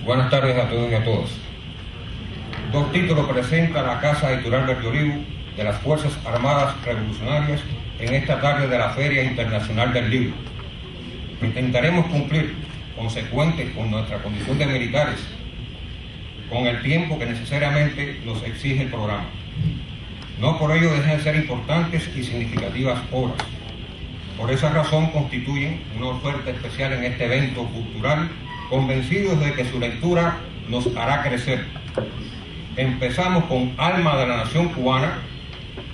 Buenas tardes a todos y a todas. Dos títulos presenta la Casa Editorial Verde Olivo de las Fuerzas Armadas Revolucionarias en esta tarde de la Feria Internacional del Libro. Intentaremos cumplir, consecuentes con nuestra condición de militares, con el tiempo que necesariamente nos exige el programa. No por ello dejan de ser importantes y significativas obras. Por esa razón constituyen una oferta especial en este evento cultural, convencidos de que su lectura nos hará crecer. Empezamos con Alma de la Nación Cubana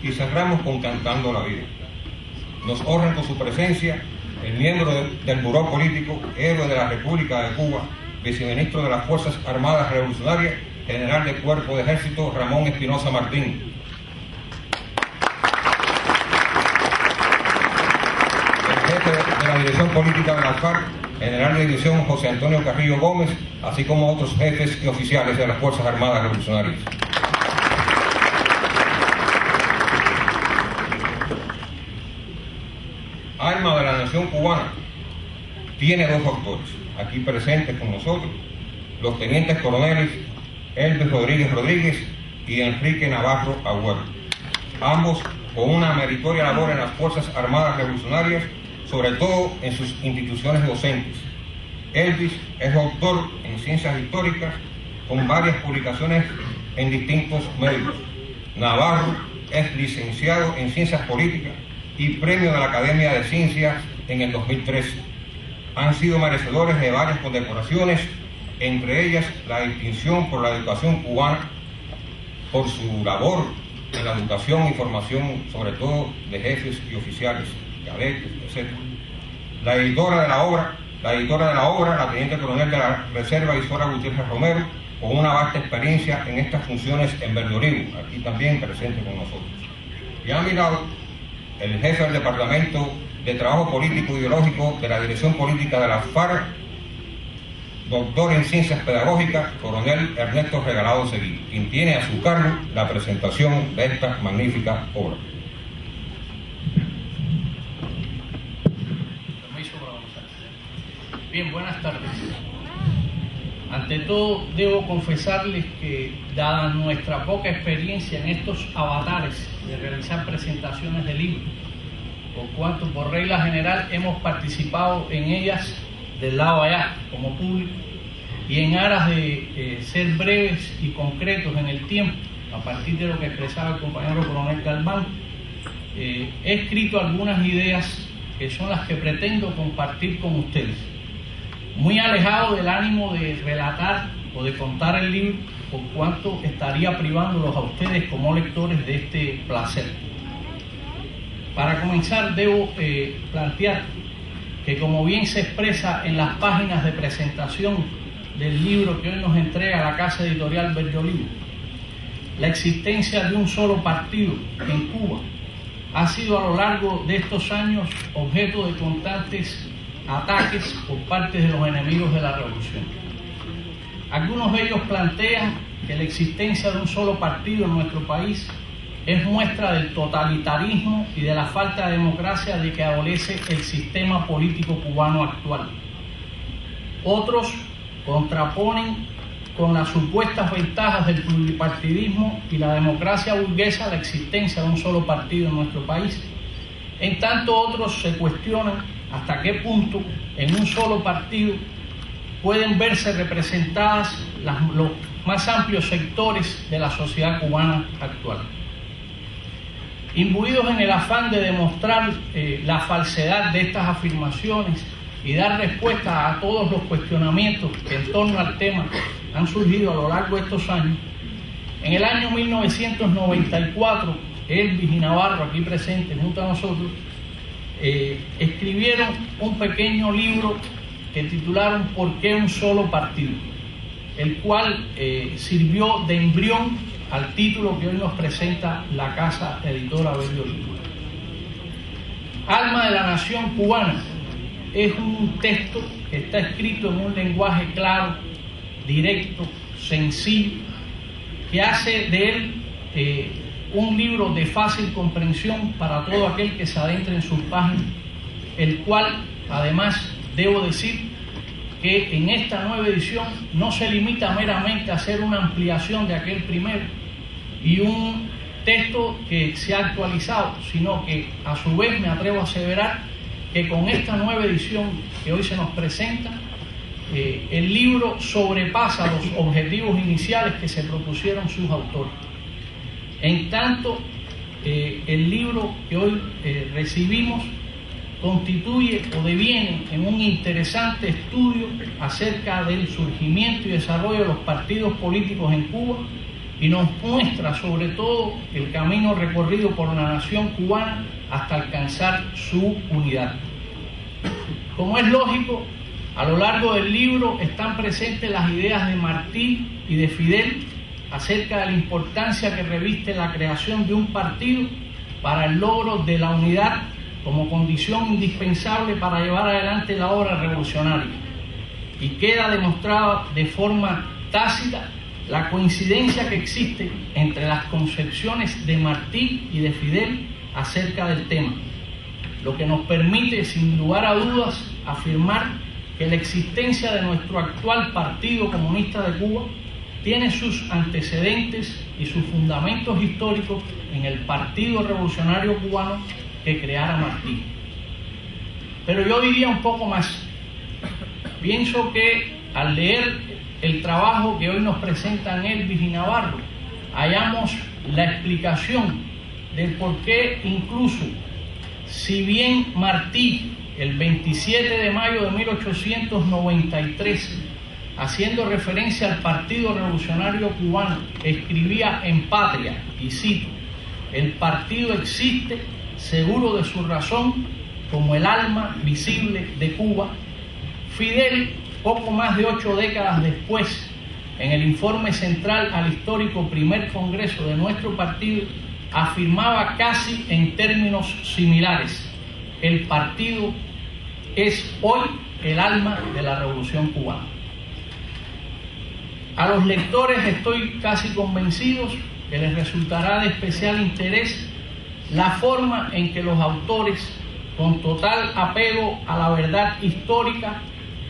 y cerramos con Cantando la Vida. Nos honran con su presencia el miembro del Buró Político, héroe de la República de Cuba, viceministro de las Fuerzas Armadas Revolucionarias, general de Cuerpo de Ejército Ramón Espinosa Martín. El jefe de la Dirección Política de la FARC, general de división José Antonio Carrillo Gómez, así como otros jefes y oficiales de las Fuerzas Armadas Revolucionarias. Alma de la Nación Cubana tiene dos autores aquí presentes con nosotros, los tenientes coroneles Elvis Rodríguez Rodríguez y Enrique Navarro Agüero, ambos con una meritoria labor en las Fuerzas Armadas Revolucionarias, sobre todo en sus instituciones docentes. Elvis es doctor en Ciencias Históricas con varias publicaciones en distintos medios. Navarro es licenciado en Ciencias Políticas y premio de la Academia de Ciencias en el 2013. Han sido merecedores de varias condecoraciones, entre ellas la distinción por la educación cubana, por su labor en la educación y formación, sobre todo de jefes y oficiales, cadetes, etc. La editora de la obra, la teniente coronel de la Reserva Isora Gutiérrez Romero, con una vasta experiencia en estas funciones en Verde Olivo, aquí también presente con nosotros. Y a mi lado, el jefe del Departamento de Trabajo Político e Ideológico de la Dirección Política de la FARC, doctor en Ciencias Pedagógicas, coronel Ernesto Regalado Seguí, quien tiene a su cargo la presentación de esta magnífica obra. Bien, buenas tardes. Ante todo, debo confesarles que, dada nuestra poca experiencia en estos avatares de realizar presentaciones de libros, por cuanto por regla general hemos participado en ellas del lado allá, como público, y en aras de ser breves y concretos en el tiempo, a partir de lo que expresaba el compañero coronel Galván, he escrito algunas ideas que son las que pretendo compartir con ustedes, muy alejado del ánimo de relatar o de contar el libro, por cuanto estaría privándolos a ustedes como lectores de este placer. Para comenzar, debo plantear que, como bien se expresa en las páginas de presentación del libro que hoy nos entrega la Casa Editorial Verde Olivo, la existencia de un solo partido en Cuba ha sido a lo largo de estos años objeto de constantes ataques por parte de los enemigos de la revolución. Algunos de ellos plantean que la existencia de un solo partido en nuestro país es muestra del totalitarismo y de la falta de democracia de que adolece el sistema político cubano actual. Otros contraponen con las supuestas ventajas del pluripartidismo y la democracia burguesa la existencia de un solo partido en nuestro país. En tanto, otros se cuestionan hasta qué punto en un solo partido pueden verse representadas los más amplios sectores de la sociedad cubana actual. Imbuidos en el afán de demostrar la falsedad de estas afirmaciones y dar respuesta a todos los cuestionamientos que en torno al tema han surgido a lo largo de estos años, en el año 1994, Elvis y Navarro, aquí presentes junto a nosotros, escribieron un pequeño libro que titularon ¿Por qué un solo partido?, el cual sirvió de embrión al título que hoy nos presenta la Casa Editora Verde Olivo. Alma de la Nación Cubana es un texto que está escrito en un lenguaje claro, directo, sencillo, que hace de él un libro de fácil comprensión para todo aquel que se adentre en sus páginas, el cual, además, debo decir que en esta nueva edición no se limita meramente a hacer una ampliación de aquel primero y un texto que se ha actualizado, sino que a su vez me atrevo a aseverar que con esta nueva edición que hoy se nos presenta, el libro sobrepasa los objetivos iniciales que se propusieron sus autores. En tanto, el libro que hoy recibimos constituye o deviene en un interesante estudio acerca del surgimiento y desarrollo de los partidos políticos en Cuba y nos muestra sobre todo el camino recorrido por la nación cubana hasta alcanzar su unidad. Como es lógico, a lo largo del libro están presentes las ideas de Martí y de Fidel acerca de la importancia que reviste la creación de un partido para el logro de la unidad como condición indispensable para llevar adelante la obra revolucionaria. Y queda demostrada de forma tácita la coincidencia que existe entre las concepciones de Martí y de Fidel acerca del tema, lo que nos permite sin lugar a dudas afirmar que la existencia de nuestro actual Partido Comunista de Cuba tiene sus antecedentes y sus fundamentos históricos en el Partido Revolucionario Cubano que creara Martí. Pero yo diría un poco más. Pienso que al leer el trabajo que hoy nos presentan Elvis y Navarro, hallamos la explicación del por qué incluso, si bien Martí, el 27 de mayo de 1893, haciendo referencia al Partido Revolucionario Cubano, escribía en Patria, y cito: "El partido existe, seguro de su razón, como el alma visible de Cuba", Fidel, poco más de 8 décadas después, en el informe central al histórico primer congreso de nuestro partido, afirmaba casi en términos similares: el partido es hoy el alma de la revolución cubana. A los lectores estoy casi convencidos que les resultará de especial interés la forma en que los autores, con total apego a la verdad histórica,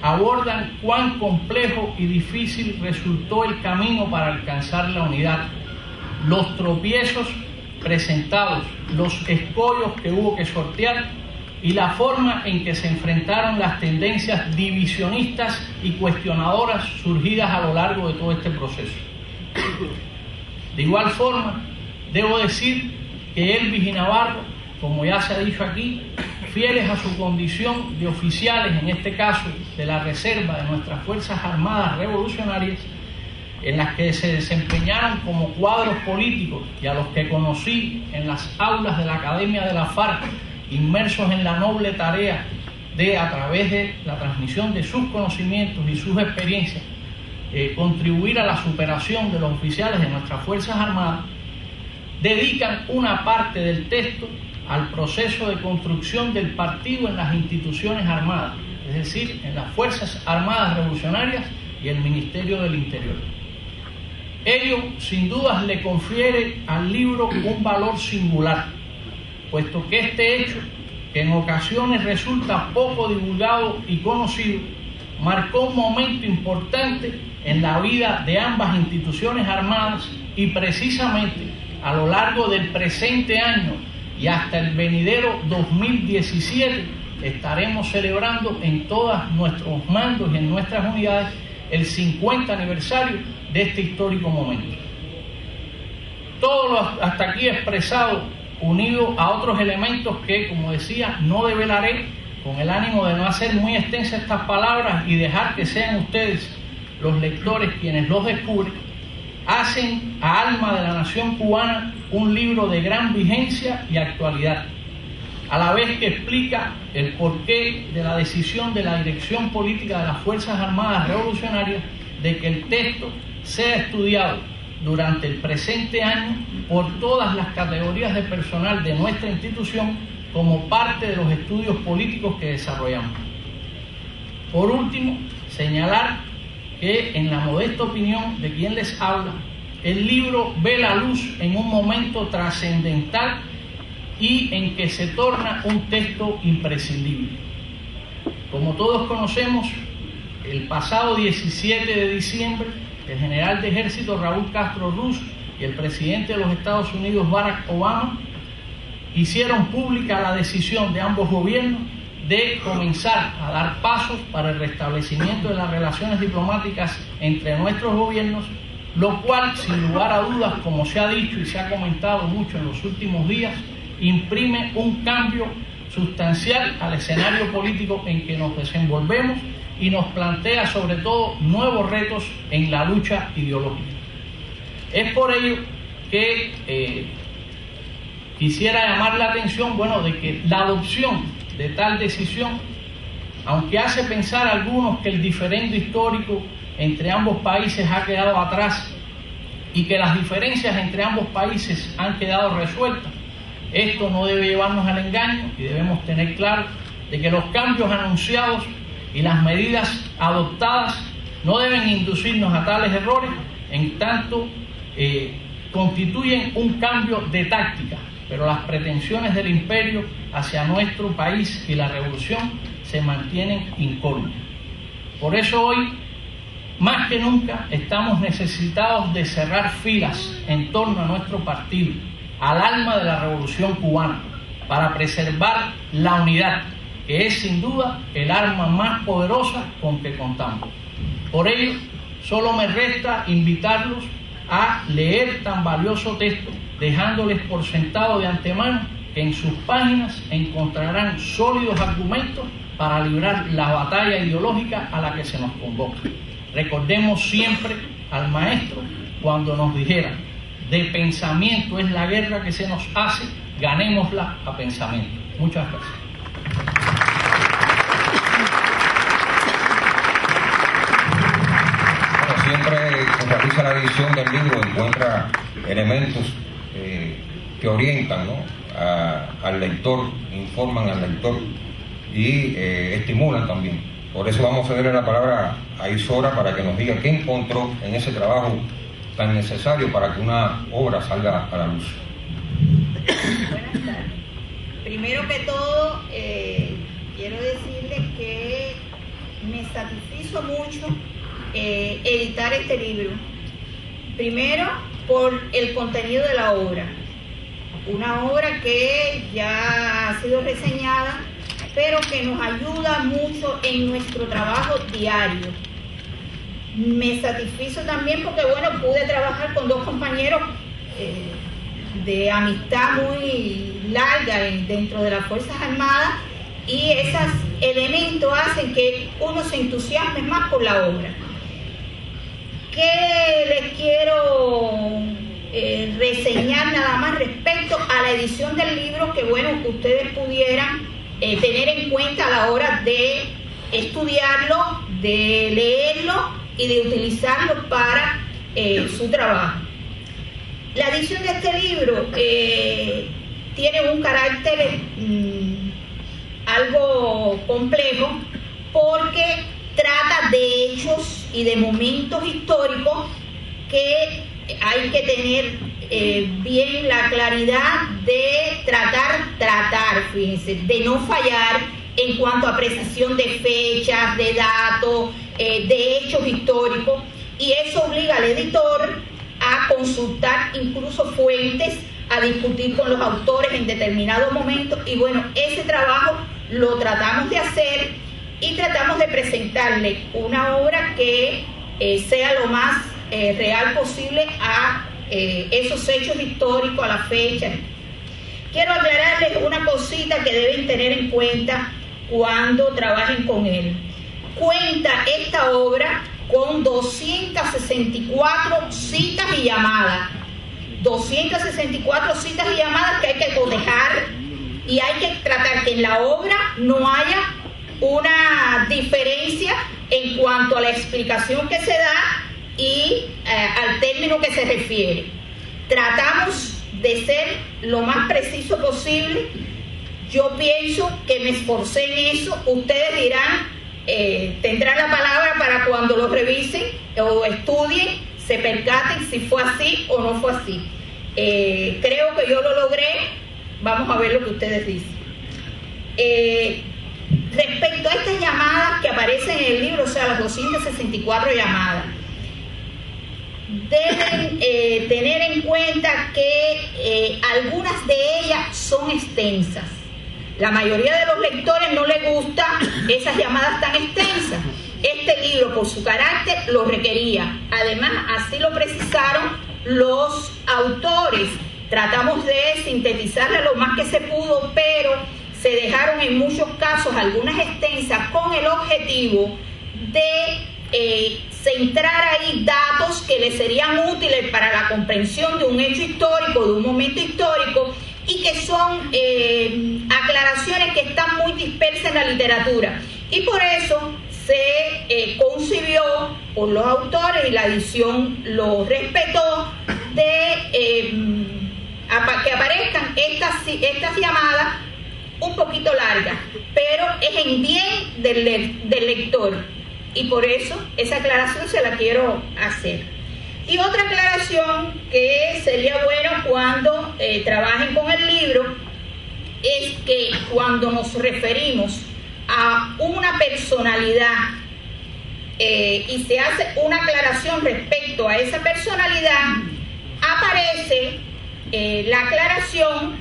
abordan cuán complejo y difícil resultó el camino para alcanzar la unidad, los tropiezos presentados, los escollos que hubo que sortear y la forma en que se enfrentaron las tendencias divisionistas y cuestionadoras surgidas a lo largo de todo este proceso. De igual forma, debo decir que Elvis y Navarro, como ya se ha dicho aquí, fieles a su condición de oficiales, en este caso de la reserva de nuestras Fuerzas Armadas Revolucionarias, en las que se desempeñaron como cuadros políticos y a los que conocí en las aulas de la Academia de la FARC, inmersos en la noble tarea de, a través de la transmisión de sus conocimientos y sus experiencias, contribuir a la superación de los oficiales de nuestras Fuerzas Armadas, dedican una parte del texto al proceso de construcción del partido en las instituciones armadas, es decir, en las Fuerzas Armadas Revolucionarias y el Ministerio del Interior. Ello, sin dudas, le confiere al libro un valor singular, puesto que este hecho, que en ocasiones resulta poco divulgado y conocido, marcó un momento importante en la vida de ambas instituciones armadas y precisamente a lo largo del presente año y hasta el venidero 2017 estaremos celebrando en todos nuestros mandos y en nuestras unidades el 50 aniversario de este histórico momento. Todo lo hasta aquí expresado, unido a otros elementos que, como decía, no develaré, con el ánimo de no hacer muy extensas estas palabras y dejar que sean ustedes, los lectores, quienes los descubren, hacen a Alma de la Nación Cubana un libro de gran vigencia y actualidad, a la vez que explica el porqué de la decisión de la dirección política de las Fuerzas Armadas Revolucionarias de que el texto sea estudiado durante el presente año por todas las categorías de personal de nuestra institución como parte de los estudios políticos que desarrollamos. Por último, señalar que, en la modesta opinión de quien les habla, el libro ve la luz en un momento trascendental y en que se torna un texto imprescindible. Como todos conocemos, el pasado 17 de diciembre, el general de ejército Raúl Castro Ruz y el presidente de los Estados Unidos Barack Obama hicieron pública la decisión de ambos gobiernos de comenzar a dar pasos para el restablecimiento de las relaciones diplomáticas entre nuestros gobiernos, lo cual, sin lugar a dudas, como se ha dicho y se ha comentado mucho en los últimos días, imprime un cambio sustancial al escenario político en que nos desenvolvemos y nos plantea sobre todo nuevos retos en la lucha ideológica. Es por ello que quisiera llamar la atención, de que la adopción de tal decisión, aunque hace pensar a algunos que el diferendo histórico entre ambos países ha quedado atrás y que las diferencias entre ambos países han quedado resueltas, esto no debe llevarnos al engaño y debemos tener claro de que los cambios anunciados y las medidas adoptadas no deben inducirnos a tales errores, en tanto constituyen un cambio de táctica, pero las pretensiones del imperio hacia nuestro país y la revolución se mantienen incólumes. Por eso hoy, más que nunca, estamos necesitados de cerrar filas en torno a nuestro partido, al alma de la revolución cubana, para preservar la unidad, que es sin duda el arma más poderosa con que contamos. Por ello, solo me resta invitarlos a leer tan valioso texto, dejándoles por sentado de antemano que en sus páginas encontrarán sólidos argumentos para librar la batalla ideológica a la que se nos convoca. Recordemos siempre al maestro cuando nos dijera: de pensamiento es la guerra que se nos hace, ganémosla a pensamiento. Muchas gracias. Siempre se realiza la edición del libro, encuentra elementos que orientan, ¿no?, al lector, informan al lector y estimulan también. Por eso vamos a darle la palabra a Isora para que nos diga qué encontró en ese trabajo tan necesario para que una obra salga a la luz. Buenas tardes. Primero que todo, quiero decirles que me satisfizo mucho editar este libro. Primero, por el contenido de la obra. Una obra que ya ha sido reseñada, pero que nos ayuda mucho en nuestro trabajo diario. Me satisfizo también porque, pude trabajar con dos compañeros de amistad muy larga dentro de las Fuerzas Armadas, y esos elementos hacen que uno se entusiasme más por la obra. ¿Qué les quiero reseñar nada más respecto a la edición del libro? Que que ustedes pudieran tener en cuenta a la hora de estudiarlo, de leerlo y de utilizarlo para su trabajo. La edición de este libro tiene un carácter algo complejo, porque trata de hechos y de momentos históricos que hay que tener bien la claridad de tratar, fíjense, de no fallar en cuanto a precisión de fechas, de datos, de hechos históricos, y eso obliga al editor a consultar incluso fuentes, a discutir con los autores en determinados momentos, y ese trabajo lo tratamos de hacer y tratamos de presentarle una obra que sea lo más real posible a esos hechos históricos, a la fecha. Quiero aclararles una cosita que deben tener en cuenta cuando trabajen con él. Cuenta esta obra con 264 citas y llamadas. 264 citas y llamadas que hay que cotejar, y hay que tratar que en la obra no haya una diferencia en cuanto a la explicación que se da y al término que se refiere. Tratamos de ser lo más preciso posible. Yo pienso que me esforcé en eso. Ustedes dirán, tendrán la palabra para cuando lo revisen o estudien, se percaten si fue así o no fue así. Creo que yo lo logré. Vamos a ver lo que ustedes dicen. respecto a estas llamadas que aparecen en el libro, o sea, las 264 llamadas, deben tener en cuenta que algunas de ellas son extensas. La mayoría de los lectores no les gustan esas llamadas tan extensas. Este libro, por su carácter, lo requería. Además, así lo precisaron los autores. Tratamos de sintetizarla lo más que se pudo, pero se dejaron en muchos casos algunas extensas con el objetivo de centrar ahí datos que les serían útiles para la comprensión de un hecho histórico, de un momento histórico, y que son aclaraciones que están muy dispersas en la literatura. Y por eso se concibió por los autores, y la edición lo respetó, de que aparezcan estas llamadas un poquito largas, pero es en bien del lector, y por eso esa aclaración se la quiero hacer. Y otra aclaración que sería bueno cuando trabajen con el libro es que cuando nos referimos a una personalidad y se hace una aclaración respecto a esa personalidad, aparece la aclaración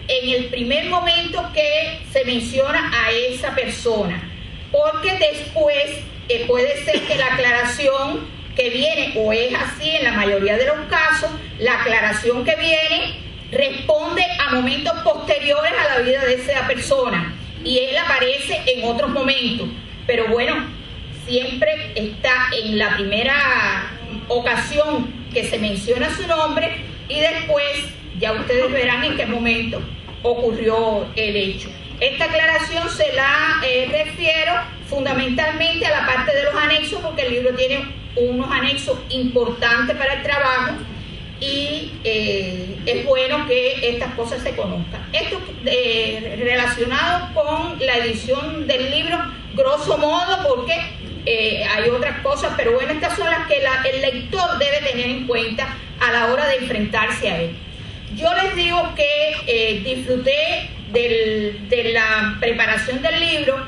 en el primer momento que se menciona a esa persona, porque después puede ser que la aclaración que viene, o es así en la mayoría de los casos, la aclaración que viene responde a momentos posteriores a la vida de esa persona y él aparece en otros momentos, pero bueno, siempre está en la primera ocasión que se menciona su nombre, y después ya ustedes verán en qué momento ocurrió el hecho. Esta aclaración se la refiero fundamentalmente a la parte de los anexos, porque el libro tiene unos anexos importantes para el trabajo, y es bueno que estas cosas se conozcan. Esto relacionado con la edición del libro, grosso modo, porque hay otras cosas, pero bueno, estas son las que el lector debe tener en cuenta a la hora de enfrentarse a él. Yo les digo que disfruté de la preparación del libro,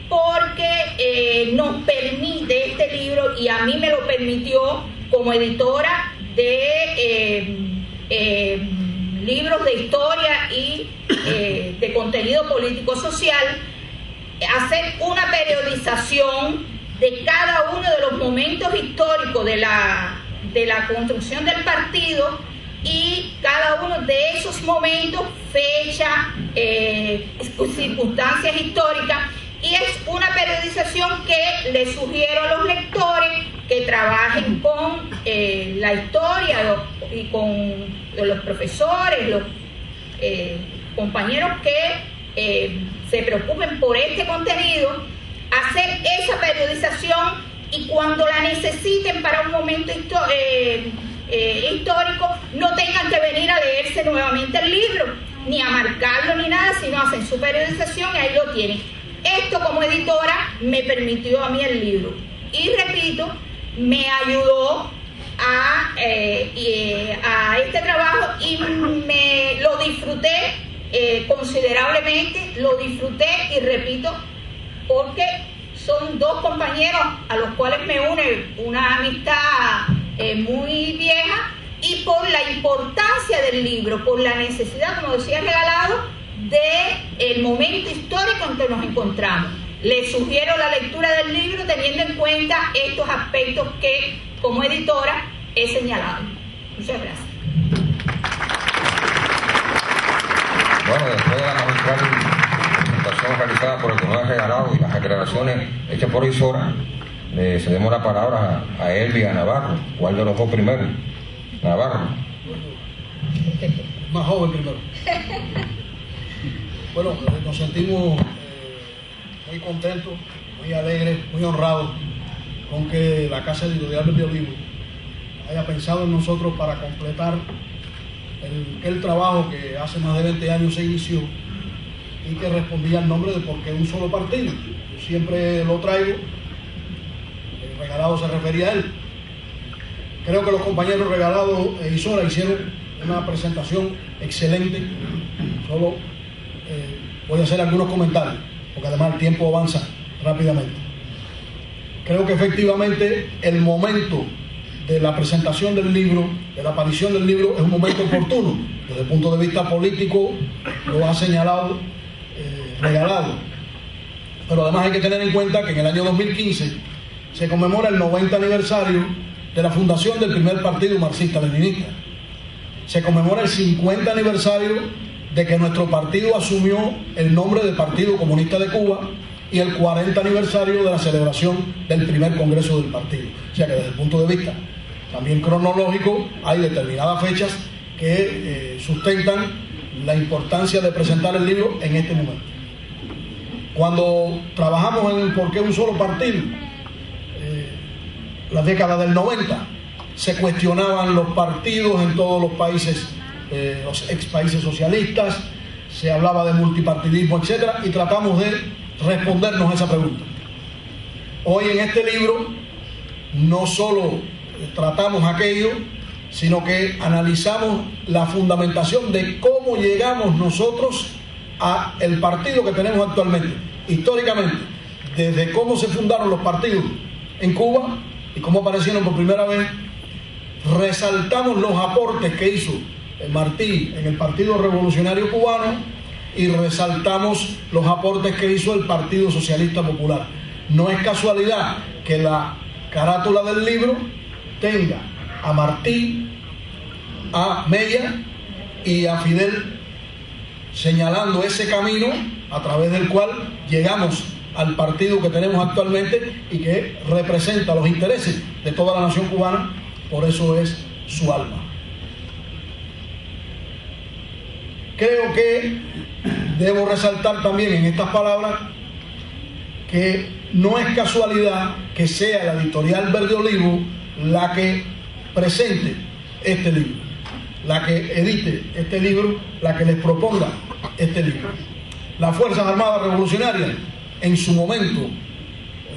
porque nos permite este libro, y a mí me lo permitió como editora de libros de historia y de contenido político-social, hacer una periodización de cada uno de los momentos históricos de la construcción del partido, y cada uno de esos momentos, fecha, circunstancias históricas, y es una periodización que les sugiero a los lectores que trabajen con la historia y con los profesores, los compañeros que se preocupen por este contenido, hacer esa periodización, y cuando la necesiten para un momento histórico, no tengan que venir a leerse nuevamente el libro, ni a marcarlo ni nada, sino hacen su periodización y ahí lo tienen. Esto como editora me permitió a mí el libro, y repito, me ayudó a este trabajo, y me lo disfruté considerablemente, lo disfruté, y repito, porque son dos compañeros a los cuales me une una amistad muy vieja, y por la importancia del libro, por la necesidad, como decía Regalado, del momento histórico en que nos encontramos. Les sugiero la lectura del libro teniendo en cuenta estos aspectos que como editora he señalado. Muchas gracias. Bueno, después de la magistral presentación realizada por el coronel Regalado y las aclaraciones hechas por Isora, le cedemos la palabra a Elvi y a Navarro. ¿Cuál de los dos primero? Navarro. Más joven primero. Bueno, nos sentimos muy contentos, muy alegres, muy honrados con que la Casa Editorial del Biolibro haya pensado en nosotros para completar el trabajo que hace más de 20 años se inició y que respondía al nombre de por qué un solo partido. Yo siempre lo traigo, el Regalado se refería a él. Creo que los compañeros Regalado e Isora hicieron una presentación excelente. Solo voy a hacer algunos comentarios. porque además el tiempo avanza rápidamente. Creo que efectivamente el momento de la presentación del libro, de la aparición del libro, es un momento oportuno. Desde el punto de vista político lo ha señalado, regalado. Pero además hay que tener en cuenta que en el año 2015 se conmemora el 90 aniversario de la fundación del primer partido marxista-leninista. Se conmemora el 50 aniversario de que nuestro partido asumió el nombre de Partido Comunista de Cuba y el 40 aniversario de la celebración del primer congreso del partido. O sea que desde el punto de vista también cronológico hay determinadas fechas que sustentan la importancia de presentar el libro en este momento. Cuando trabajamos en ¿por qué un solo partido? La década del 90 se cuestionaban los partidos en todos los países, los ex países socialistas, se hablaba de multipartidismo, etcétera, y tratamos de respondernos esa pregunta. Hoy en este libro no solo tratamos aquello, sino que analizamos la fundamentación de cómo llegamos nosotros a el partido que tenemos actualmente. Históricamente, desde cómo se fundaron los partidos en Cuba y cómo aparecieron por primera vez, resaltamos los aportes que hizo Martí en el Partido Revolucionario Cubano y resaltamos los aportes que hizo el Partido Socialista Popular. No es casualidad que la carátula del libro tenga a Martí, a Mella y a Fidel señalando ese camino a través del cual llegamos al partido que tenemos actualmente y que representa los intereses de toda la nación cubana, por eso es su alma. Creo que debo resaltar también en estas palabras que no es casualidad que sea la editorial Verde Olivo la que presente este libro, la que edite este libro, la que les proponga este libro. Las Fuerzas Armadas Revolucionarias, en su momento,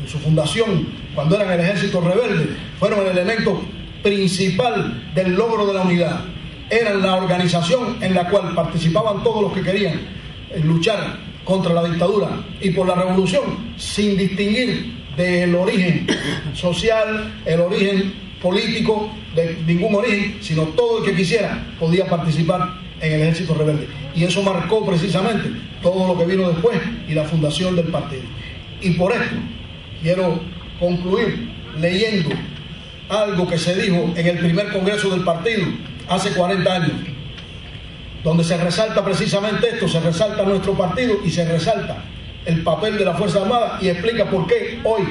en su fundación, cuando eran el ejército rebelde, fueron el elemento principal del logro de la unidad. Eran la organización en la cual participaban todos los que querían luchar contra la dictadura y por la revolución, sin distinguir del origen social, el origen político, de ningún origen, sino todo el que quisiera podía participar en el ejército rebelde. Y eso marcó precisamente todo lo que vino después y la fundación del partido. Y por esto quiero concluir leyendo algo que se dijo en el primer congreso del partido hace 40 años, donde se resalta precisamente esto, se resalta nuestro partido y se resalta el papel de la Fuerza Armada y explica por qué hoy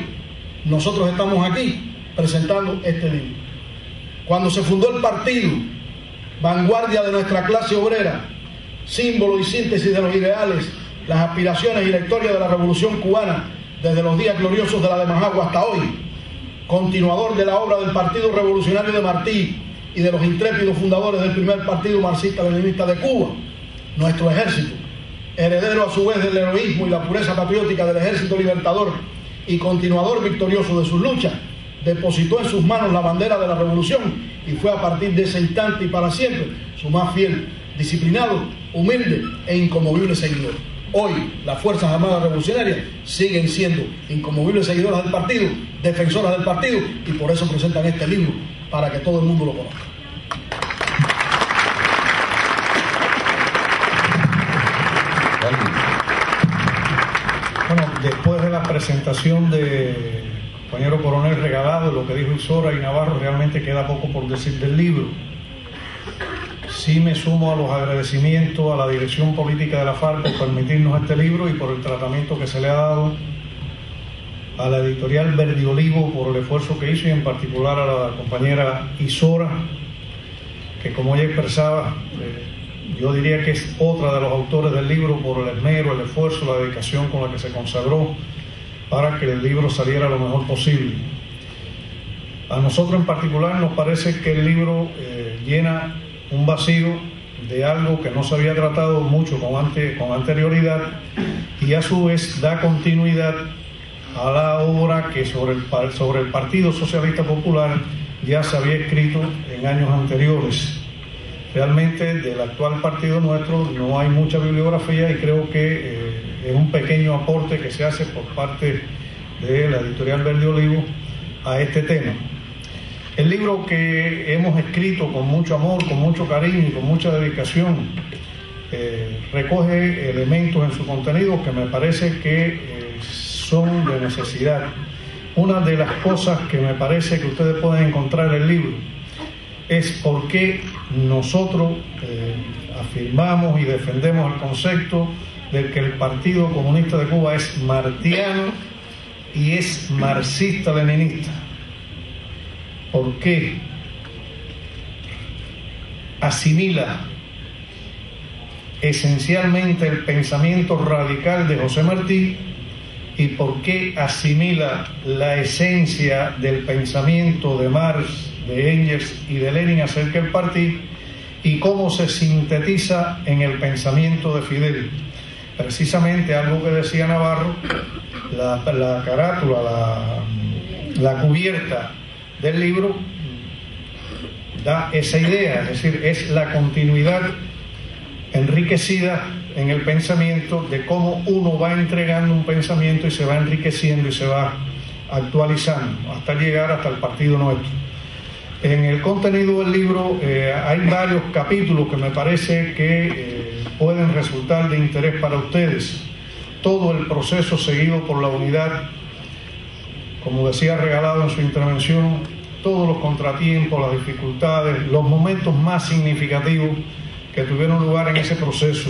nosotros estamos aquí presentando este libro. Cuando se fundó el partido, vanguardia de nuestra clase obrera, símbolo y síntesis de los ideales, las aspiraciones y la historia de la revolución cubana, desde los días gloriosos de la de Majagua hasta hoy, continuador de la obra del Partido Revolucionario de Martí y de los intrépidos fundadores del primer partido marxista-leninista de Cuba, nuestro ejército, heredero a su vez del heroísmo y la pureza patriótica del ejército libertador y continuador victorioso de sus luchas, depositó en sus manos la bandera de la revolución y fue a partir de ese instante y para siempre su más fiel, disciplinado, humilde e inconmovible seguidor. Hoy las Fuerzas Armadas Revolucionarias siguen siendo inconmovibles seguidoras del partido, defensoras del partido, y por eso presentan este libro, para que todo el mundo lo conozca. Bueno, después de la presentación de compañero coronel Regalado, lo que dijo Isora y Navarro, realmente queda poco por decir del libro. Sí me sumo a los agradecimientos a la dirección política de la FARC por permitirnos este libro y por el tratamiento que se le ha dado a la editorial Verde Olivo por el esfuerzo que hizo y en particular a la compañera Isora, que como ella expresaba, yo diría que es otra de los autores del libro por el esmero, el esfuerzo, la dedicación con la que se consagró para que el libro saliera lo mejor posible. A nosotros en particular nos parece que el libro llena un vacío de algo que no se había tratado mucho con anterioridad y a su vez da continuidad a la obra que sobre el Partido Socialista Popular ya se había escrito en años anteriores. Realmente del actual partido nuestro no hay mucha bibliografía y creo que es un pequeño aporte que se hace por parte de la editorial Verde Olivo a este tema. El libro que hemos escrito con mucho amor, con mucho cariño y con mucha dedicación recoge elementos en su contenido que me parece que son de necesidad. Una de las cosas que me parece que ustedes pueden encontrar en el libro es por qué nosotros afirmamos y defendemos el concepto de que el Partido Comunista de Cuba es martiano y es marxista-leninista. ¿Por qué asimila esencialmente el pensamiento radical de José Martí y por qué asimila la esencia del pensamiento de Marx, de Engels y de Lenin acerca del partido y cómo se sintetiza en el pensamiento de Fidel? Precisamente algo que decía Navarro, la carátula, la cubierta del libro da esa idea, es decir, es la continuidad enriquecida en el pensamiento de cómo uno va entregando un pensamiento y se va enriqueciendo y se va actualizando hasta llegar hasta el partido nuestro. En el contenido del libro hay varios capítulos que me parece que pueden resultar de interés para ustedes. Todo el proceso seguido por la unidad, como decía Regalado en su intervención, todos los contratiempos, las dificultades, los momentos más significativos que tuvieron lugar en ese proceso.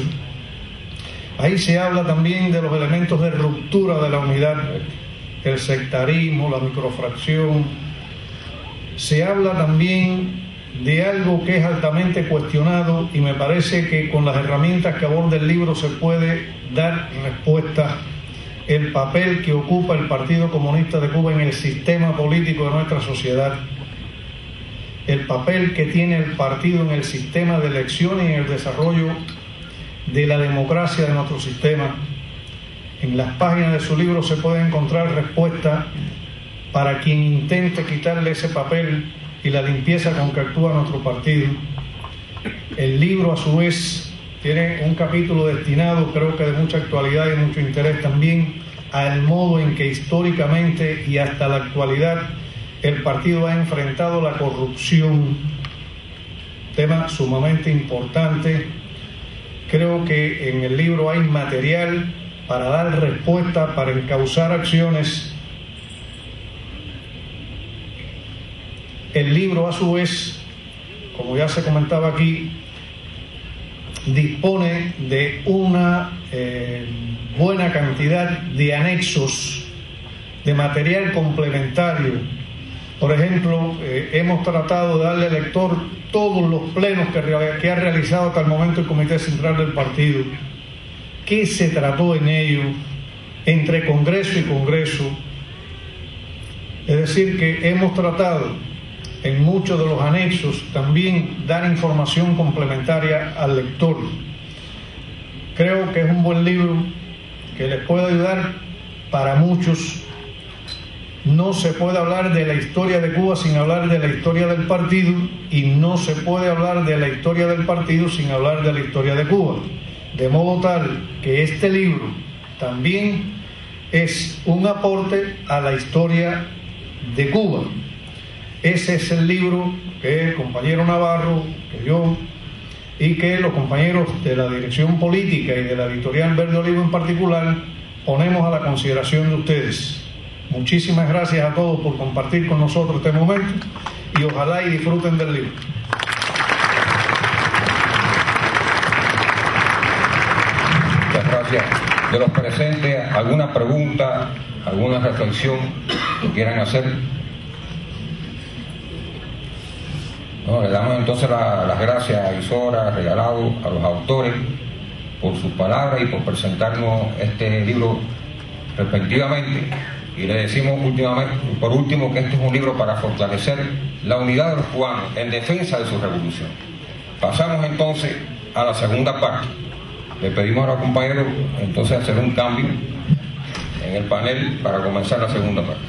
Ahí se habla también de los elementos de ruptura de la unidad, el sectarismo, la microfracción. Se habla también de algo que es altamente cuestionado y me parece que con las herramientas que aborda el libro se puede dar respuesta: el papel que ocupa el Partido Comunista de Cuba en el sistema político de nuestra sociedad, el papel que tiene el partido en el sistema de elecciones y en el desarrollo de la democracia de nuestro sistema. En las páginas de su libro se puede encontrar respuesta para quien intente quitarle ese papel y la limpieza con que actúa nuestro partido. El libro, a su vez, tiene un capítulo destinado, creo que de mucha actualidad y mucho interés también, al modo en que históricamente y hasta la actualidad el partido ha enfrentado la corrupción, tema sumamente importante. Creo que en el libro hay material para dar respuesta, para encauzar acciones. El libro, a su vez, como ya se comentaba aquí, dispone de una buena cantidad de anexos, de material complementario. Por ejemplo, hemos tratado de darle al lector todos los plenos que ha realizado hasta el momento el Comité Central del Partido, qué se trató en ello, entre Congreso y Congreso. Es decir, que hemos tratado en muchos de los anexos también dar información complementaria al lector. Creo que es un buen libro que les puede ayudar para muchos. No se puede hablar de la historia de Cuba sin hablar de la historia del partido y no se puede hablar de la historia del partido sin hablar de la historia de Cuba. De modo tal que este libro también es un aporte a la historia de Cuba. Ese es el libro que el compañero Navarro, que yo y que los compañeros de la dirección política y de la editorial Verde Olivo en particular ponemos a la consideración de ustedes. Muchísimas gracias a todos por compartir con nosotros este momento y ojalá y disfruten del libro. Muchas gracias. De los presentes, ¿alguna pregunta, alguna reflexión que quieran hacer? No, le damos entonces las gracias a Isora, Regalado, a los autores por sus palabras y por presentarnos este libro respectivamente. Y le decimos por último que este es un libro para fortalecer la unidad de los cubanos en defensa de su revolución. Pasamos entonces a la segunda parte. Le pedimos a los compañeros entonces hacer un cambio en el panel para comenzar la segunda parte.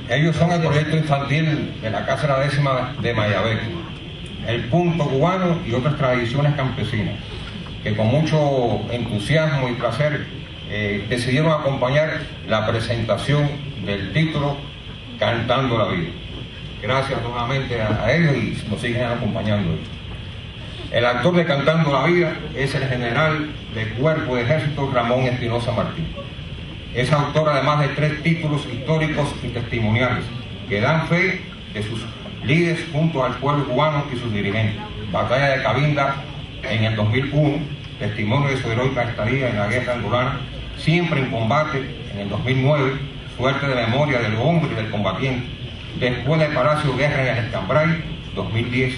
Ellos son el proyecto infantil de la Casa de la Décima de Mayabeque, el punto cubano y otras tradiciones campesinas, que con mucho entusiasmo y placer decidieron acompañar la presentación del título Cantando la Vida. Gracias nuevamente a ellos y nos siguen acompañando. El actor de Cantando la Vida es el general del Cuerpo de Ejército Ramón Espinosa Martín. Es autor además de 3 títulos históricos y testimoniales que dan fe de sus líderes junto al pueblo cubano y sus dirigentes. Batalla de Cabinda en el 2001, testimonio de su heroica estadía en la guerra angolana, siempre en combate en el 2009, suerte de memoria del hombre y del combatiente. Después del Palacio Guerra en el Escambray, 2010,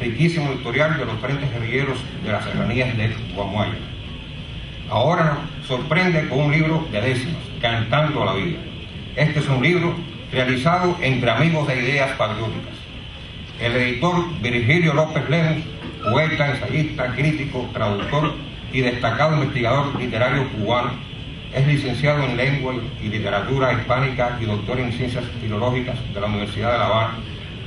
riquísimo historial de los frentes guerrilleros de las serranías de Guamuaya. Ahora nos sorprende con un libro de décimas, Cantando la Vida. Este es un libro realizado entre amigos de ideas patrióticas. El editor Virgilio López Lemus, poeta, ensayista, crítico, traductor y destacado investigador literario cubano, es licenciado en Lengua y Literatura Hispánica y doctor en Ciencias Filológicas de la Universidad de La Habana,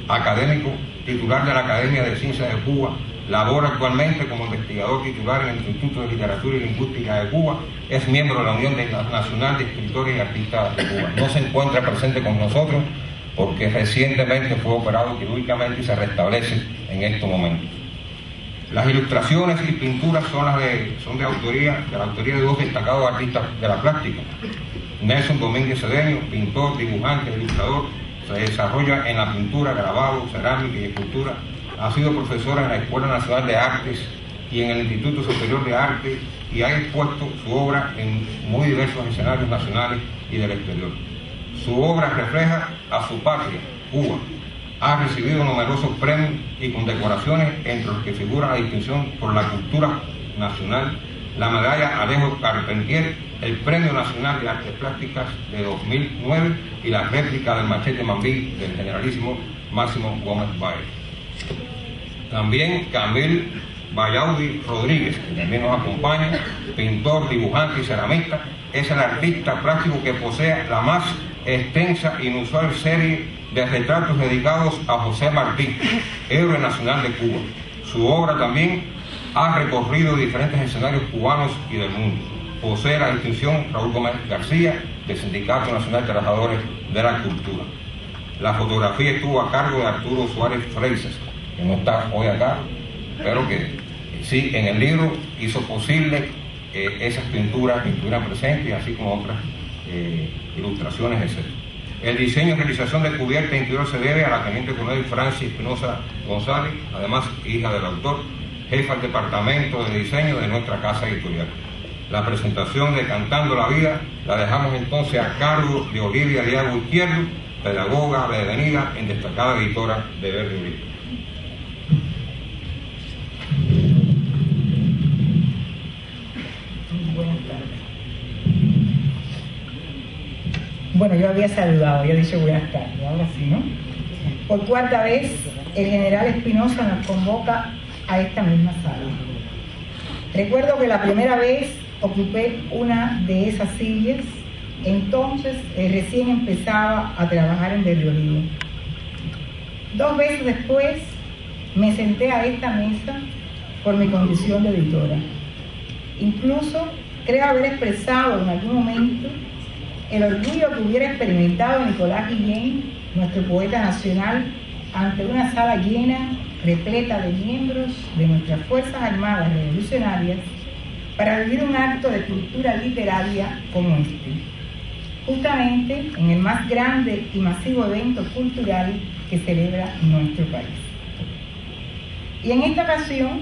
académico, titular de la Academia de Ciencias de Cuba, labora actualmente como investigador titular en el Instituto de Literatura y Lingüística de Cuba, es miembro de la Unión Nacional de Escritores y Artistas de Cuba. No se encuentra presente con nosotros porque recientemente fue operado quirúrgicamente y se restablece en estos momentos. Las ilustraciones y pinturas son de la autoría de 2 destacados artistas de la plástica. Nelson Domínguez Cedeño, pintor, dibujante, ilustrador, se desarrolla en la pintura, grabado, cerámica y escultura. Ha sido profesora en la Escuela Nacional de Artes y en el Instituto Superior de Arte y ha expuesto su obra en muy diversos escenarios nacionales y del exterior. Su obra refleja a su patria, Cuba. Ha recibido numerosos premios y condecoraciones, entre los que figura la distinción por la cultura nacional, la medalla Alejo Carpentier, el Premio Nacional de Artes Plásticas de 2009 y la réplica del Machete Mambí del generalísimo Máximo Gómez Báez. También Camil Vallaudi Rodríguez, que también nos acompaña, pintor, dibujante y ceramista, es el artista plástico que posee la más extensa e inusual serie de retratos dedicados a José Martí, héroe nacional de Cuba. Su obra también ha recorrido diferentes escenarios cubanos y del mundo. Posee la distinción Raúl Gómez García del Sindicato Nacional de Trabajadores de la Cultura. La fotografía estuvo a cargo de Arturo Suárez Freises, que no está hoy acá, pero que sí, en el libro hizo posible esas pinturas que estuvieran presentes, así como otras ilustraciones, etc. El diseño y realización de cubierta interior se debe a la teniente coronel Francis Espinosa González, además hija del autor, jefa del departamento de diseño de nuestra casa editorial. La presentación de Cantando la Vida la dejamos entonces a cargo de Olivia Diago Izquierdo, pedagoga devenida en destacada editora de Verde Libre. Bueno, yo había saludado, había dicho buenas tardes, ahora sí, ¿no? Por 4ª vez, el general Espinosa nos convoca a esta misma sala. Recuerdo que la primera vez ocupé una de esas sillas, entonces recién empezaba a trabajar en Verde Olivo. 2 veces después me senté a esta mesa por mi condición de editora. Incluso creo haber expresado en algún momento el orgullo que hubiera experimentado Nicolás Guillén, nuestro poeta nacional, ante una sala llena, repleta de miembros de nuestras Fuerzas Armadas Revolucionarias, para vivir un acto de cultura literaria como este, justamente en el más grande y masivo evento cultural que celebra nuestro país. Y en esta ocasión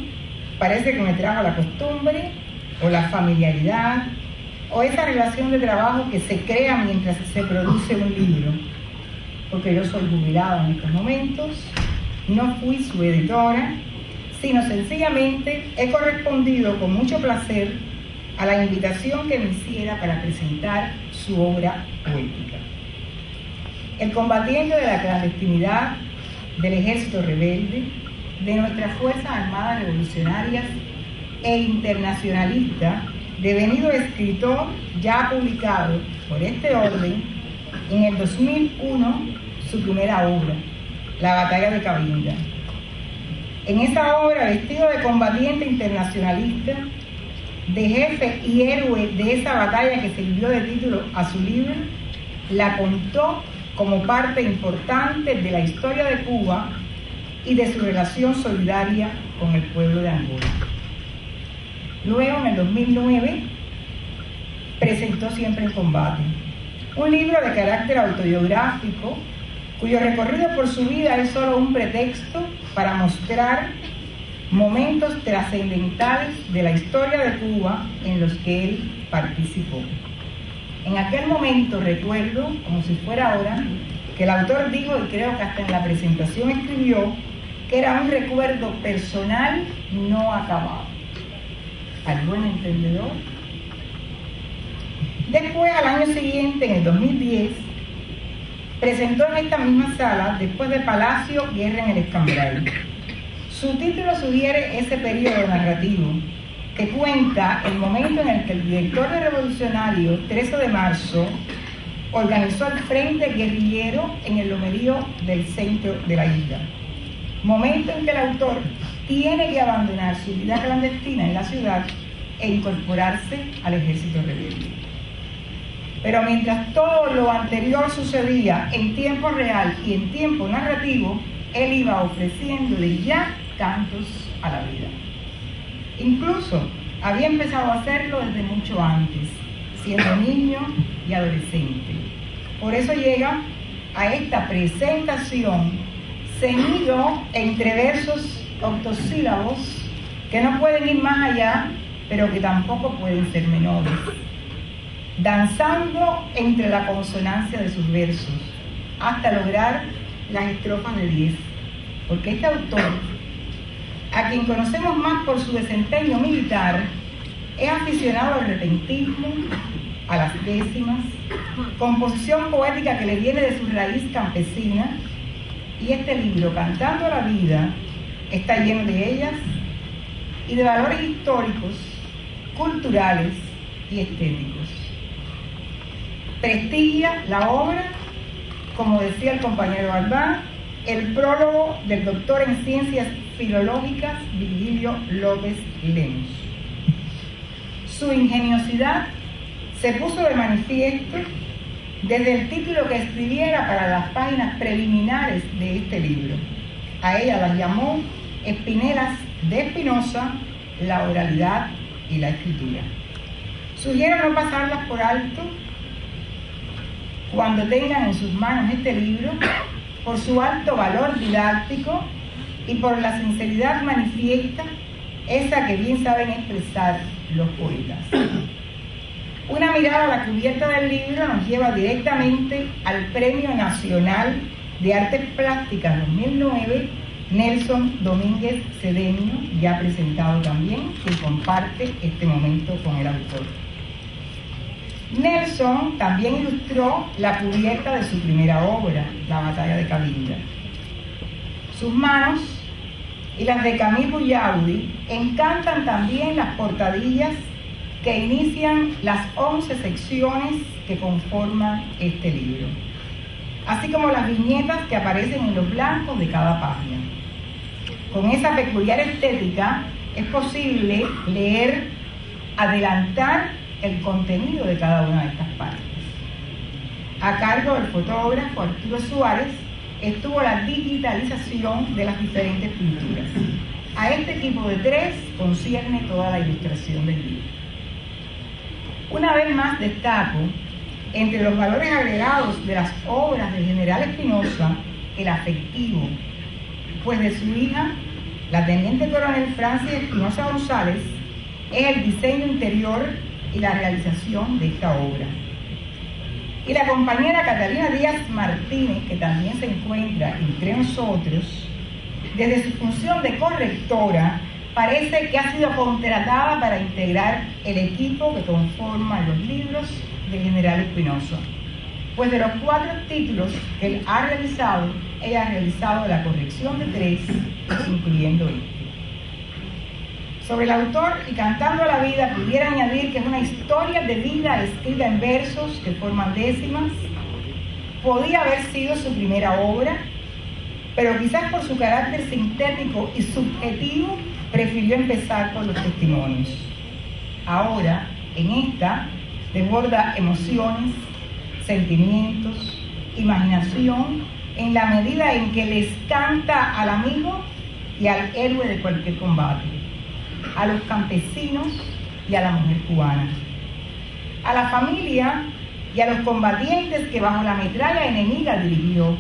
parece que me trajo la costumbre o la familiaridad o esa relación de trabajo que se crea mientras se produce un libro, porque yo soy jubilada en estos momentos, no fui su editora, sino sencillamente he correspondido con mucho placer a la invitación que me hiciera para presentar su obra poética. El combatiente de la clandestinidad, del ejército rebelde, de nuestras Fuerzas Armadas Revolucionarias e internacionalista, devenido escritor ya publicado por este orden En el 2001, su primera obra, La batalla de Cabinda. En esa obra, vestido de combatiente internacionalista, de jefe y héroe de esa batalla que sirvió de título a su libro, la contó como parte importante de la historia de Cuba y de su relación solidaria con el pueblo de Angola. Luego, en el 2009, presentó Siempre en Combate, un libro de carácter autobiográfico cuyo recorrido por su vida es solo un pretexto para mostrar momentos trascendentales de la historia de Cuba en los que él participó. En aquel momento recuerdo, como si fuera ahora, que el autor dijo, y creo que hasta en la presentación escribió, que era un recuerdo personal no acabado. Al buen entendedor. Después, al año siguiente, en el 2010, presentó en esta misma sala, después de Palacio, Guerra en el Escambray. Su título sugiere ese periodo narrativo que cuenta el momento en el que el director de Revolucionario, 13 de marzo, organizó el frente guerrillero en el lomerío del centro de la isla. Momento en que el autor tiene que abandonar su vida clandestina en la ciudad e incorporarse al ejército rebelde. Pero mientras todo lo anterior sucedía en tiempo real y en tiempo narrativo, él iba ofreciéndole ya cantos a la vida. Incluso había empezado a hacerlo desde mucho antes, siendo niño y adolescente. Por eso llega a esta presentación ceñido entre versos octosílabos que no pueden ir más allá, pero que tampoco pueden ser menores, danzando entre la consonancia de sus versos hasta lograr las estrofas de 10, porque este autor, a quien conocemos más por su desempeño militar, es aficionado al repentismo, a las décimas, composición poética que le viene de su raíz campesina, y este libro, Cantando la Vida, está lleno de ellas y de valores históricos, culturales y estéticos. Prestigia la obra, como decía el compañero Albán, el prólogo del doctor en Ciencias Filológicas Virgilio López Lemus. Su ingeniosidad se puso de manifiesto desde el título que escribiera para las páginas preliminares de este libro. A ella las llamó Espinelas de Espinosa, la oralidad y la escritura. Sugiero no pasarlas por alto cuando tengan en sus manos este libro, por su alto valor didáctico y por la sinceridad manifiesta, esa que bien saben expresar los poetas. Una mirada a la cubierta del libro nos lleva directamente al Premio Nacional de Artes Plásticas 2009, Nelson Domínguez Cedeño, ya presentado también, que comparte este momento con el autor. Nelson también ilustró la cubierta de su primera obra, La batalla de Cabinda. Sus manos y las de Camille Buyaudi encantan también las portadillas que inician las 11 secciones que conforman este libro, así como las viñetas que aparecen en los blancos de cada página. Con esa peculiar estética es posible leer, adelantar el contenido de cada una de estas partes. A cargo del fotógrafo Arturo Suárez estuvo la digitalización de las diferentes pinturas. A este equipo de 3 concierne toda la ilustración del libro. Una vez más destaco, entre los valores agregados de las obras del general Espinosa, el afectivo, pues de su hija, la teniente coronel Francis Espinosa González, es el diseño interior y la realización de esta obra. Y la compañera Catalina Díaz Martínez, que también se encuentra entre nosotros, desde su función de correctora, parece que ha sido contratada para integrar el equipo que conforma los libros del general Espinosa. Pues de los 4 títulos que él ha realizado, ella ha realizado la corrección de 3, incluyendo este. Sobre el autor y Cantando la Vida, pudiera añadir que es una historia de vida escrita en versos que forman décimas, podía haber sido su primera obra, pero quizás por su carácter sintético y subjetivo prefirió empezar por los testimonios. Ahora, en esta, desborda emociones, sentimientos, imaginación, en la medida en que les canta al amigo y al héroe de cualquier combate, a los campesinos y a la mujer cubana, a la familia y a los combatientes que bajo la metralla enemiga dirigió,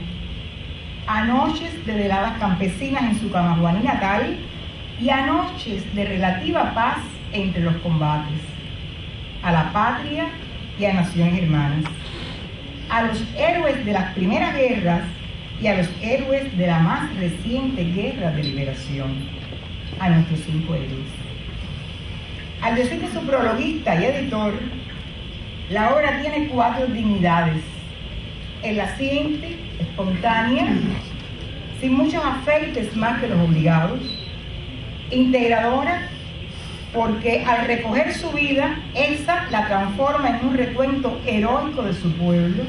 a noches de veladas campesinas en su Camaguaní natal y a noches de relativa paz entre los combates, a la patria y a naciones hermanas, a los héroes de las primeras guerras y a los héroes de la más reciente guerra de liberación, a nuestros 5 héroes. Al decir de su prologuista y editor, la obra tiene 4 dignidades: enlaciente, espontánea, sin muchos afeites más que los obligados; integradora, porque al recoger su vida, esa la transforma en un recuento heroico de su pueblo.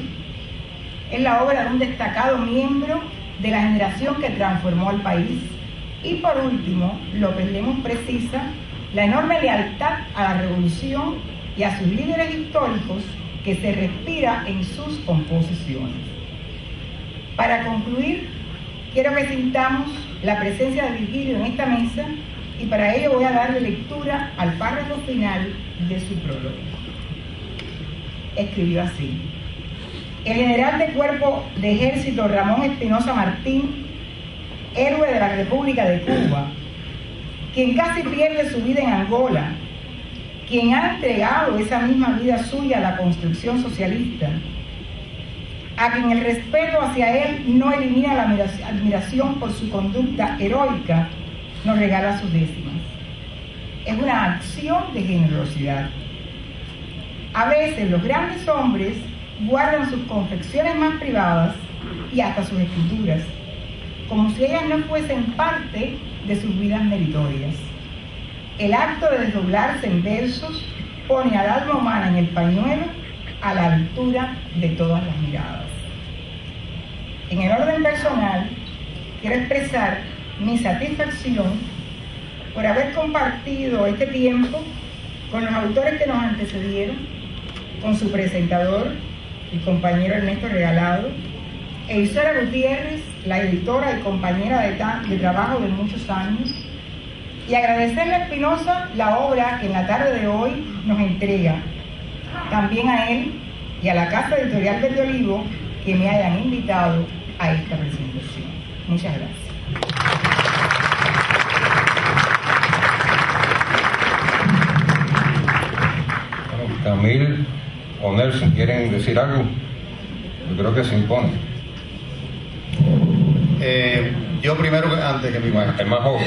Es la obra de un destacado miembro de la generación que transformó al país. Y por último, López Lemos precisa la enorme lealtad a la revolución y a sus líderes históricos que se respira en sus composiciones. Para concluir, quiero que sintamos la presencia de Virgilio en esta mesa, y para ello voy a darle lectura al párrafo final de su prólogo. Escribió así: el general de cuerpo de ejército Ramón Espinosa Martín, héroe de la República de Cuba, quien casi pierde su vida en Angola, quien ha entregado esa misma vida suya a la construcción socialista, a quien el respeto hacia él no elimina la admiración por su conducta heroica, nos regala sus décimas. Es una acción de generosidad. A veces los grandes hombres guardan sus confecciones más privadas y hasta sus escrituras, como si ellas no fuesen parte de sus vidas meritorias. El acto de desdoblarse en versos pone al alma humana en el pañuelo a la altura de todas las miradas. En el orden personal, quiero expresar mi satisfacción por haber compartido este tiempo con los autores que nos antecedieron, con su presentador, el compañero Ernesto Regalado, e Isora Gutiérrez, la editora y compañera de trabajo de muchos años, y agradecerle a Espinosa la obra que en la tarde de hoy nos entrega. También a él y a la Casa Editorial Verde Olivo que me hayan invitado a esta presentación. Muchas gracias. Bueno, Camil o Nelson, ¿quieren decir algo? Yo creo que se impone. Yo primero, antes que mi maestro. El más joven.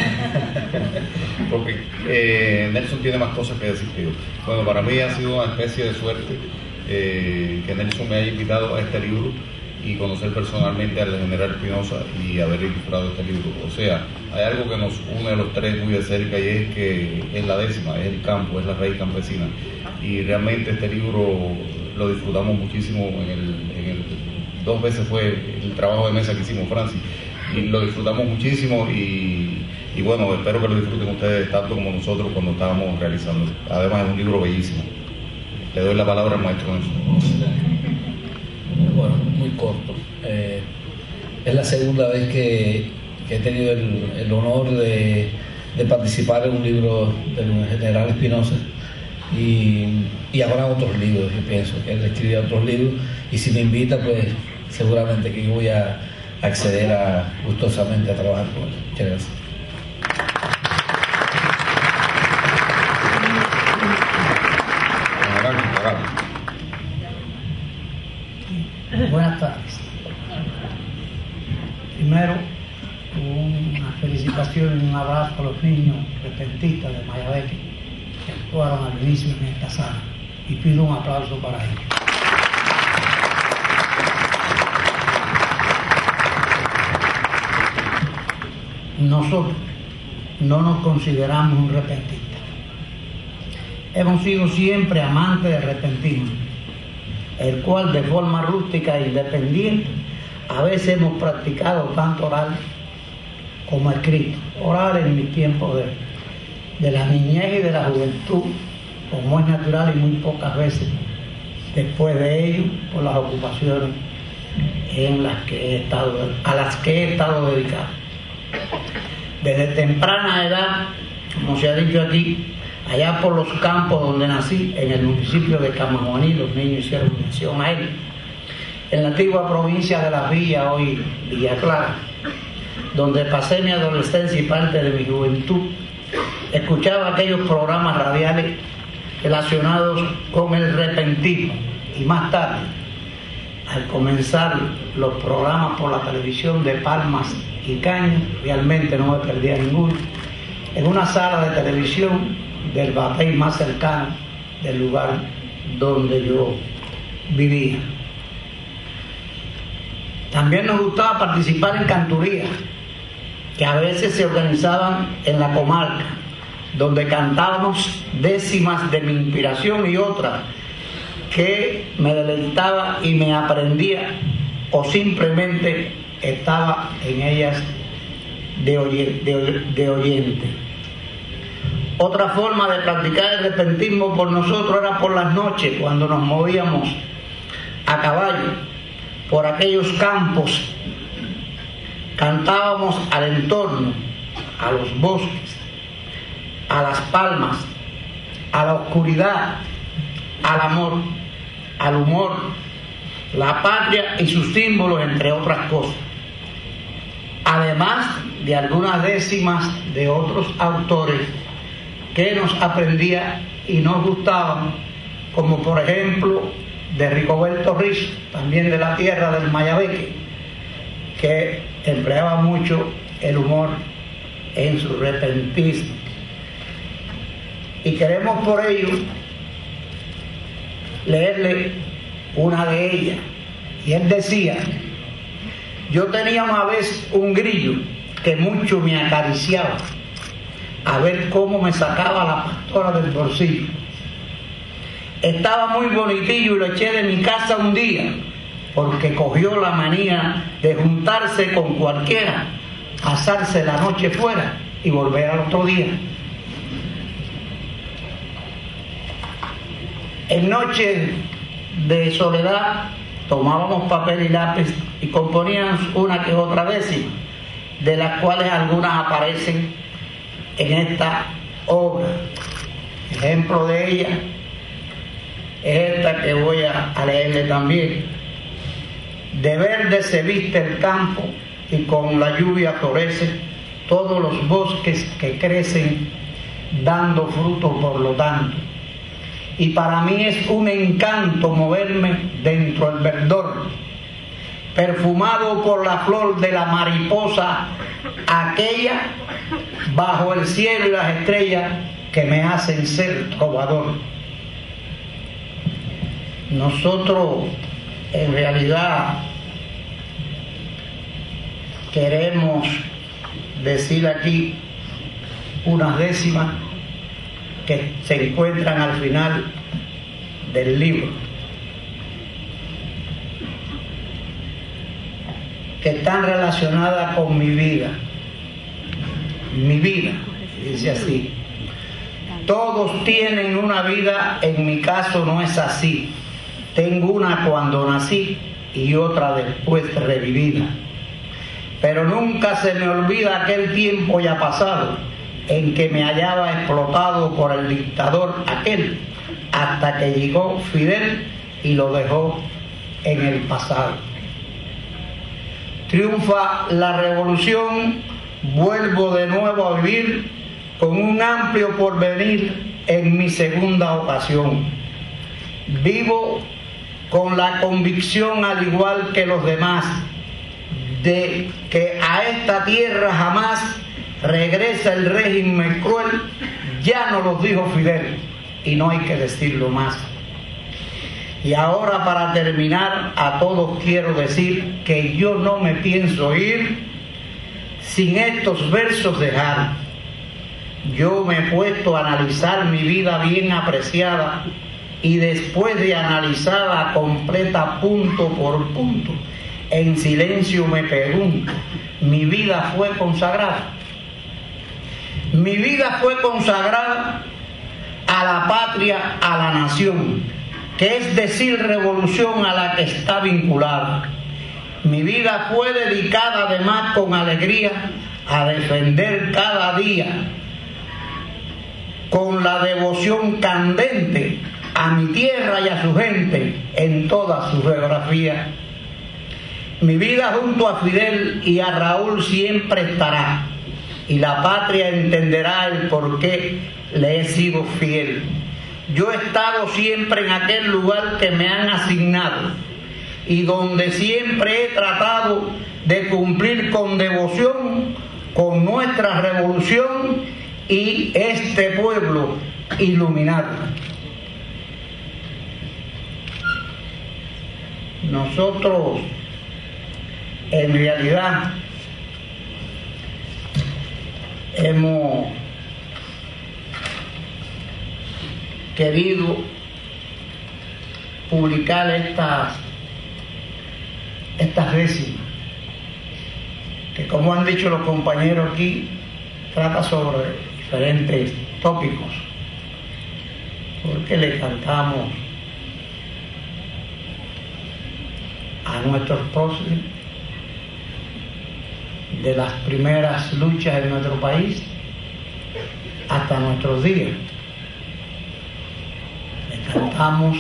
Porque Nelson tiene más cosas que decir que yo. Bueno, para mí ha sido una especie de suerte que Nelson me haya invitado a este libro y conocer personalmente al general Espinosa y haber ilustrado este libro. O sea, hay algo que nos une a los tres muy de cerca, y es que es la décima, es el campo, es la raíz campesina. Y realmente este libro lo disfrutamos muchísimo. Dos veces fue el trabajo de mesa que hicimos, Francis, y lo disfrutamos muchísimo, y bueno, espero que lo disfruten ustedes tanto como nosotros cuando estábamos realizando. Además es un libro bellísimo. Le doy la palabra al maestro Nelson. Bueno, muy corto. Es la segunda vez que he tenido el honor de participar en un libro del general Espinosa, y habrá otros libros. Yo pienso que él escribirá otros libros, y si me invita, pues seguramente que yo voy a acceder gustosamente a trabajar con él. Muchas gracias. Buenas tardes. Primero, una felicitación y un abrazo a los niños repentistas de Mayabeque que actuaron al inicio en esta sala, y pido un aplauso para ellos. Nosotros no nos consideramos un repentista. Hemos sido siempre amantes del repentismo. el cual de forma rústica e independiente a veces hemos practicado tanto oral como escrito. Oral en mi tiempo de la niñez y de la juventud, como es natural, y muy pocas veces después de ello, por las ocupaciones a las que he estado dedicado. Desde temprana edad, como se ha dicho aquí, allá por los campos donde nací, en el municipio de Camajuaní, los niños hicieron mención a él, en la antigua provincia de Las Villas, hoy Villa Clara, donde pasé mi adolescencia y parte de mi juventud, escuchaba aquellos programas radiales relacionados con el repentismo, y más tarde, al comenzar los programas por la televisión de Palmas y Cañas, realmente no me perdía ninguno, en una sala de televisión del batey más cercano del lugar donde yo vivía. También nos gustaba participar en canturías, que a veces se organizaban en la comarca, donde cantábamos décimas de mi inspiración y otras que me deleitaba y me aprendía, o simplemente estaba en ellas de oyente. Otra forma de practicar el repentismo por nosotros era por las noches, cuando nos movíamos a caballo por aquellos campos. Cantábamos al entorno, a los bosques, a las palmas, a la oscuridad, al amor, al humor, la patria y sus símbolos, entre otras cosas. Además de algunas décimas de otros autores que nos aprendía y nos gustaban, como por ejemplo de Rigoberto Rizo, también de la tierra del Mayabeque, que empleaba mucho el humor en su repentismo. Y queremos por ello leerle una de ellas. Y él decía: yo tenía una vez un grillo que mucho me acariciaba, a ver cómo me sacaba la pastora del bolsillo. Estaba muy bonitillo y lo eché de mi casa un día, porque cogió la manía de juntarse con cualquiera, pasarse la noche fuera y volver al otro día. En noches de soledad tomábamos papel y lápiz y componíamos una que otra décima, de las cuales algunas aparecen en esta obra. Ejemplo de ella es esta que voy a leerle también. De verde se viste el campo y con la lluvia florece todos los bosques que crecen dando fruto por lo tanto. Y para mí es un encanto moverme dentro del verdor, perfumado por la flor de la mariposa, aquella bajo el cielo y las estrellas que me hacen ser trovador. Nosotros en realidad queremos decir aquí unas décimas que se encuentran al final del libro, que están relacionadas con mi vida, dice así: todos tienen una vida, en mi caso no es así, tengo una cuando nací y otra después revivida, pero nunca se me olvida aquel tiempo ya pasado en que me hallaba explotado por el dictador aquel, hasta que llegó Fidel y lo dejó en el pasado. Triunfa la revolución, vuelvo de nuevo a vivir con un amplio porvenir en mi segunda ocasión. Vivo con la convicción, al igual que los demás, de que a esta tierra jamás regresa el régimen cruel. Ya nos lo dijo Fidel y no hay que decirlo más. Y ahora, para terminar, a todos quiero decir que yo no me pienso ir sin estos versos dejar. Yo me he puesto a analizar mi vida bien apreciada y después de analizarla completa punto por punto, en silencio me pregunto, ¿mi vida fue consagrada? Mi vida fue consagrada a la patria, a la nación, que es decir, revolución a la que está vinculada. Mi vida fue dedicada además con alegría a defender cada día, con la devoción candente a mi tierra y a su gente en toda su geografía. Mi vida junto a Fidel y a Raúl siempre estará, y la patria entenderá el por qué le he sido fiel. Yo he estado siempre en aquel lugar que me han asignado y donde siempre he tratado de cumplir con devoción con nuestra revolución y este pueblo iluminado. Nosotros, en realidad, hemos querido publicar estas décimas, que como han dicho los compañeros aquí, trata sobre diferentes tópicos, porque le cantamos a nuestros próceres de las primeras luchas en nuestro país hasta nuestros días. Le cantamos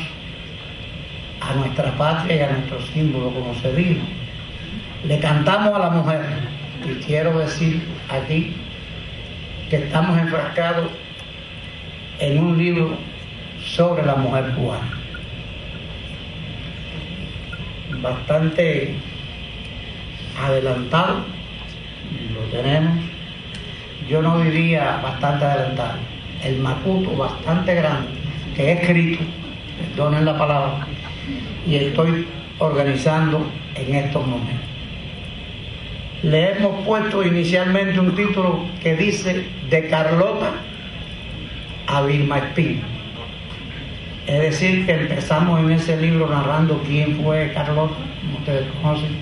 a nuestra patria y a nuestro símbolo, como se dijo. Le cantamos a la mujer, y quiero decir aquí que estamos enfrascados en un libro sobre la mujer cubana, bastante adelantado, lo tenemos, yo no diría bastante adelantado, el macuto bastante grande que he escrito, perdonen la palabra, y estoy organizando en estos momentos. Le hemos puesto inicialmente un título que dice De Carlota a Vilma Espín. Es decir, que empezamos en ese libro narrando quién fue Carlota, como ustedes conocen.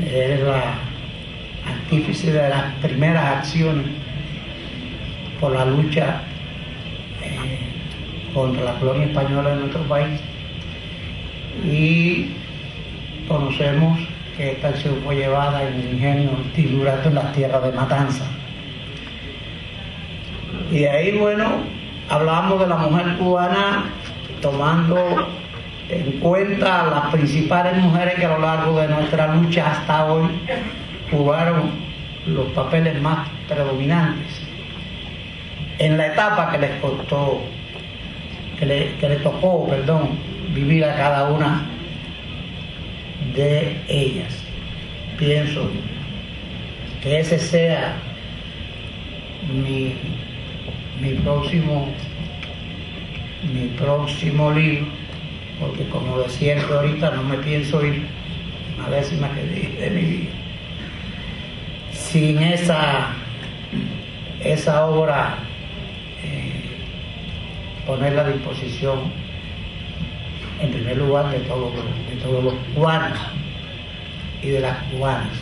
Es la artífice de las primeras acciones por la lucha contra la colonia española en nuestro país. Y conocemos que esta acción fue llevada en el ingenio Tildurato en las tierras de Matanza. Y de ahí, bueno, hablamos de la mujer cubana tomando en cuenta las principales mujeres que a lo largo de nuestra lucha hasta hoy jugaron los papeles más predominantes en la etapa que les costó, que le tocó, vivir a cada una de ellas. Pienso que ese sea mi próximo libro, porque como decía ahorita, no me pienso ir a la décima que dije de mi vida sin esa obra, ponerla a disposición en primer lugar de todos los cubanos y de las cubanas.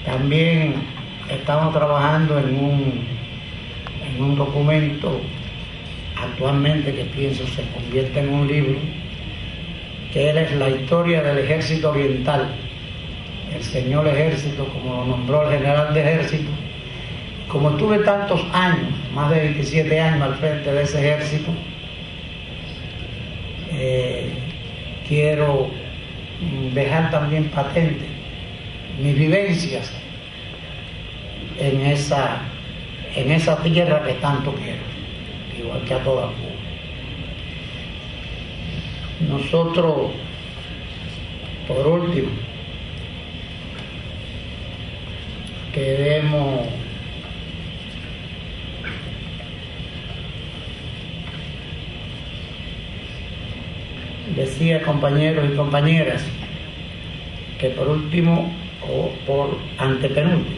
También estamos trabajando en un documento actualmente que pienso se convierte en un libro, que es la historia del Ejército Oriental, el señor Ejército, como lo nombró el general de Ejército. Como estuve tantos años, más de 27 años al frente de ese ejército, quiero dejar también patente mis vivencias en esa tierra que tanto quiero, igual que a toda Cuba. Nosotros, por último, queremos decir, compañeros y compañeras, que por último o por antepenúltimo,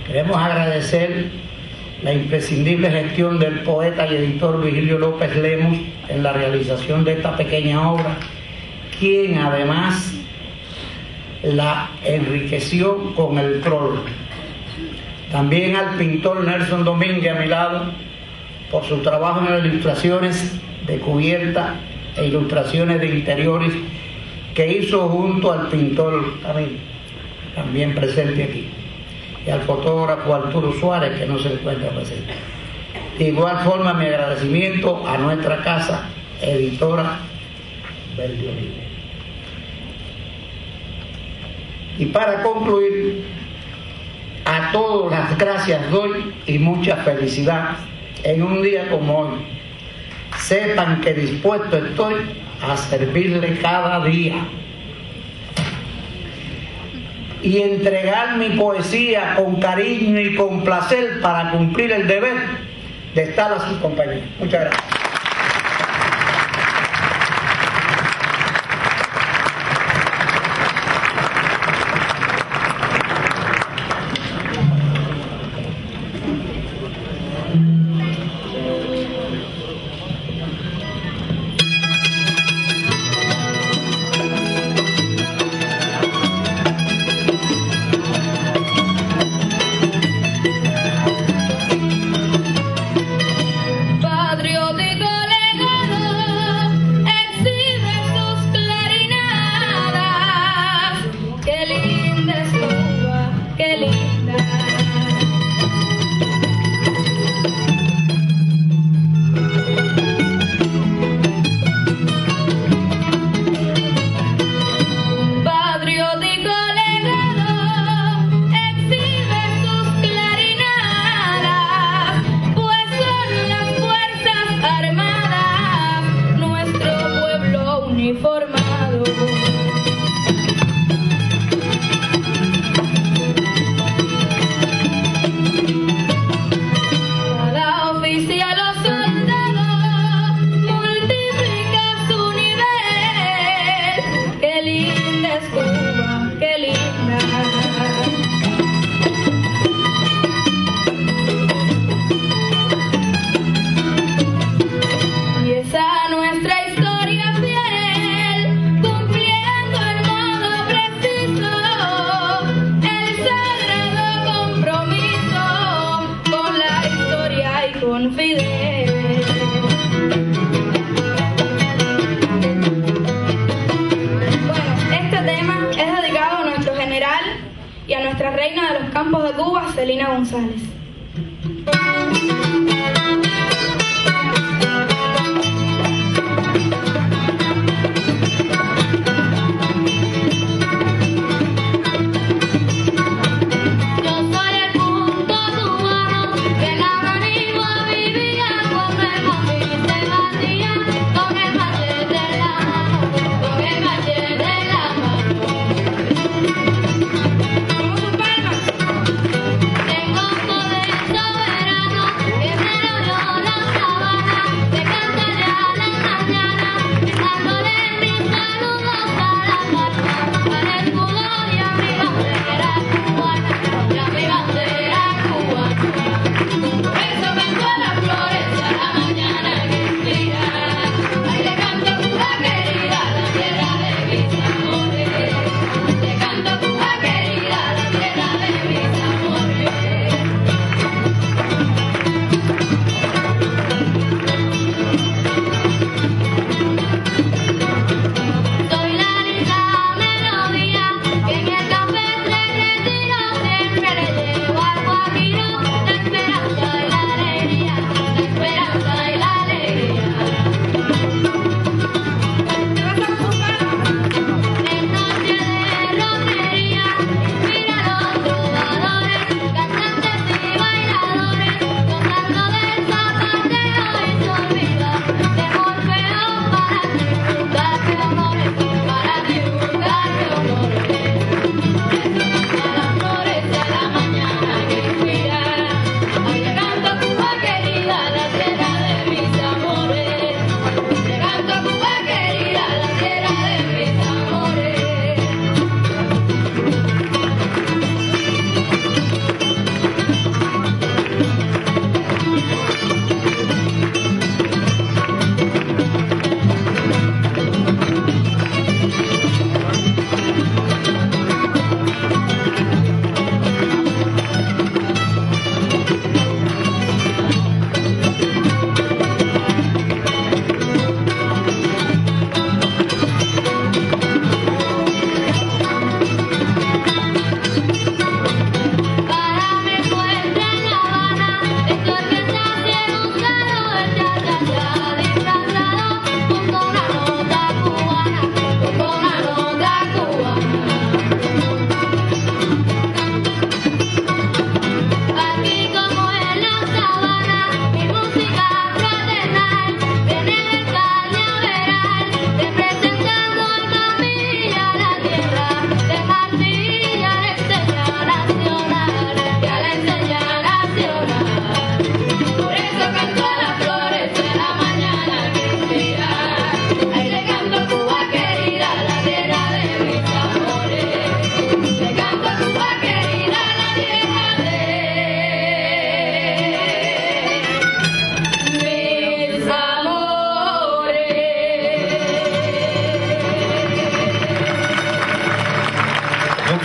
queremos agradecer la imprescindible gestión del poeta y editor Virgilio López Lemos en la realización de esta pequeña obra, quien además la enriqueció con el prólogo. También al pintor Nelson Domínguez a mi lado, por su trabajo en las ilustraciones de cubierta e ilustraciones de interiores que hizo junto al pintor Camilo, también presente aquí, y al fotógrafo Arturo Suárez, que no se encuentra presente. De igual forma, mi agradecimiento a nuestra casa editora Verde Olivo. Y para concluir, a todos las gracias doy y mucha felicidad en un día como hoy. Sepan que dispuesto estoy a servirle cada día y entregar mi poesía con cariño y con placer para cumplir el deber de estar a su compañía. Muchas gracias. Padre de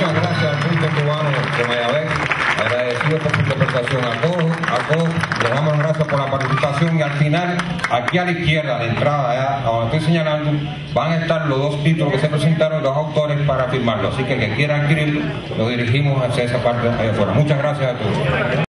Muchas gracias al Punto Cubano de Mayagüez. Agradecido por su interpretación a todos. Les damos las gracias por la participación y al final, aquí a la izquierda, a la entrada, a donde estoy señalando, van a estar los dos títulos que se presentaron, los autores para firmarlo. Así que el que quiera adquirirlo, lo dirigimos hacia esa parte allá afuera. Muchas gracias a todos.